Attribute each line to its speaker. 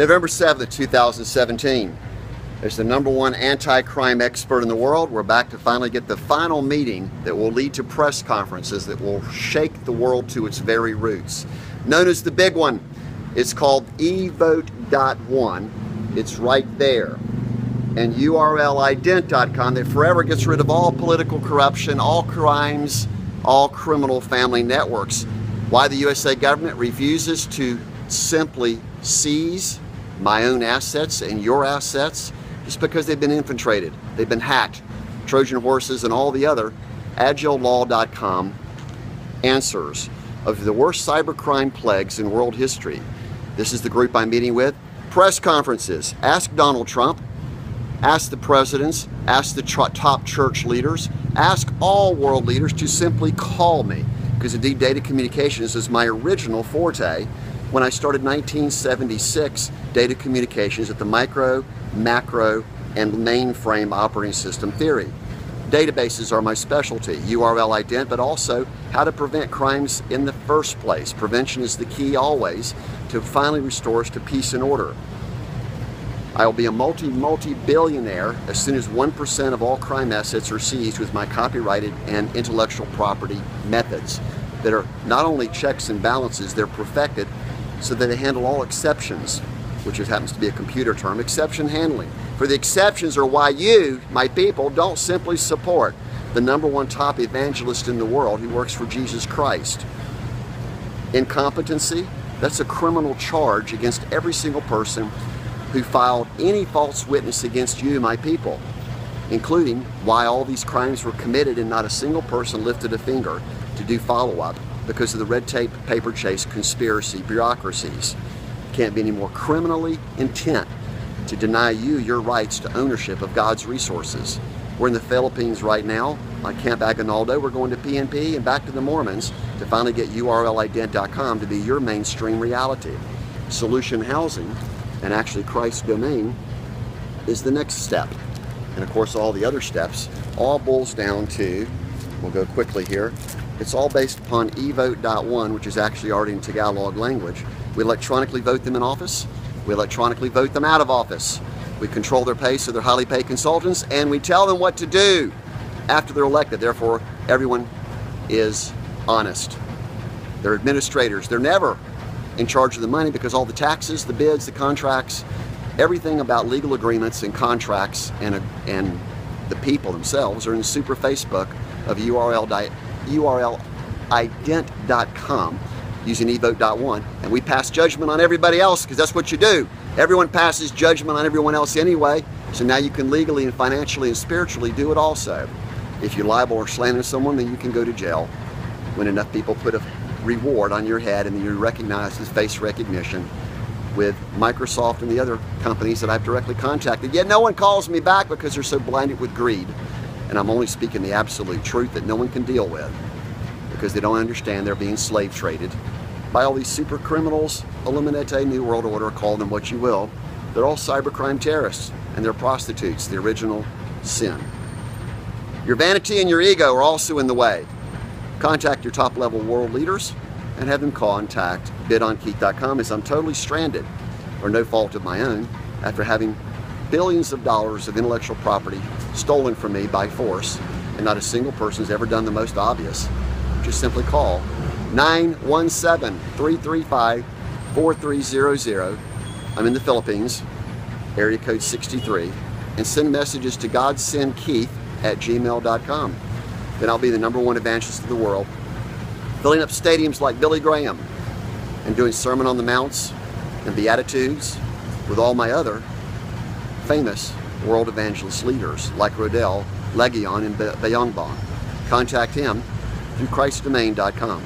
Speaker 1: November 7th, 2017. As the #1 anti-crime expert in the world, we're back to finally get the final meeting that will lead to press conferences that will shake the world to its very roots. Known as the big one, it's called EVote.one. It's right there. And alleviate.com that forever gets rid of all political corruption, all crimes, all criminal family networks. Why the USA government refuses to simply seize my own assets and your assets? Just because they've been infiltrated, they've been hacked. Trojan horses and all the other agilelaw.com answers of the worst cybercrime plagues in world history. This is the group I'm meeting with. Press conferences. Ask Donald Trump. Ask the presidents. Ask the top church leaders. Ask all world leaders to simply call me, because indeed data communications is my original forte. When I started 1976, data communications at the micro, macro, and mainframe operating system theory. Databases are my specialty, URL ident, but also how to prevent crimes in the first place. Prevention is the key always to finally restore us to peace and order. I will be a multi-billionaire as soon as 1% of all crime assets are seized with my copyrighted and intellectual property methods that are not only checks and balances, they're perfected so that they handle all exceptions, which happens to be a computer term, exception handling. For the exceptions are why you, my people, don't simply support the #1 top evangelist in the world who works for Jesus Christ. Incompetency, that's a criminal charge against every single person who filed any false witness against you, my people, including why all these crimes were committed and not a single person lifted a finger to do follow-up because of the red tape, paper chase, conspiracy, bureaucracies. Can't be any more criminally intent to deny you your rights to ownership of God's resources. We're in the Philippines right now on Camp Aguinaldo. We're going to PNP and back to the Mormons to finally get alleviate.com to be your mainstream reality. Solution housing, and actually Christ's domain, is the next step. And of course all the other steps all boils down to, we'll go quickly here, it's all based upon EVote.one, which is actually already in Tagalog language. We electronically vote them in office. We electronically vote them out of office. We control their pay, so they're highly paid consultants, and we tell them what to do after they're elected. Therefore, everyone is honest. They're administrators. They're never in charge of the money because all the taxes, the bids, the contracts, everything about legal agreements and contracts and the people themselves are in the super Facebook of alleviate.com using EVote.one, and we pass judgment on everybody else because that's what you do. Everyone passes judgment on everyone else anyway, so now you can legally and financially and spiritually do it also. If you libel or slander someone, then you can go to jail when enough people put a reward on your head and then you're recognized as face recognition with Microsoft and the other companies that I've directly contacted. Yet no one calls me back because they're so blinded with greed. And I'm only speaking the absolute truth that no one can deal with because they don't understand they're being slave traded by all these super criminals, Illuminati, New World Order, call them what you will. They're all cybercrime terrorists and they're prostitutes, the original sin. Your vanity and your ego are also in the way. Contact your top level world leaders and have them contact Builtbykeith.com as I'm totally stranded, or no fault of my own, after having billions of dollars of intellectual property stolen from me by force, and not a single person has ever done the most obvious. Just simply call 917-335-4300. I'm in the Philippines, area code 63, and send messages to godsendkeith@gmail.com. Then I'll be the #1 evangelist of the world, filling up stadiums like Billy Graham and doing Sermon on the Mounts and Beatitudes with all my other famous world evangelist leaders like Rodell, Legion, and Bayongbong. Contact him through ChristDomain.com.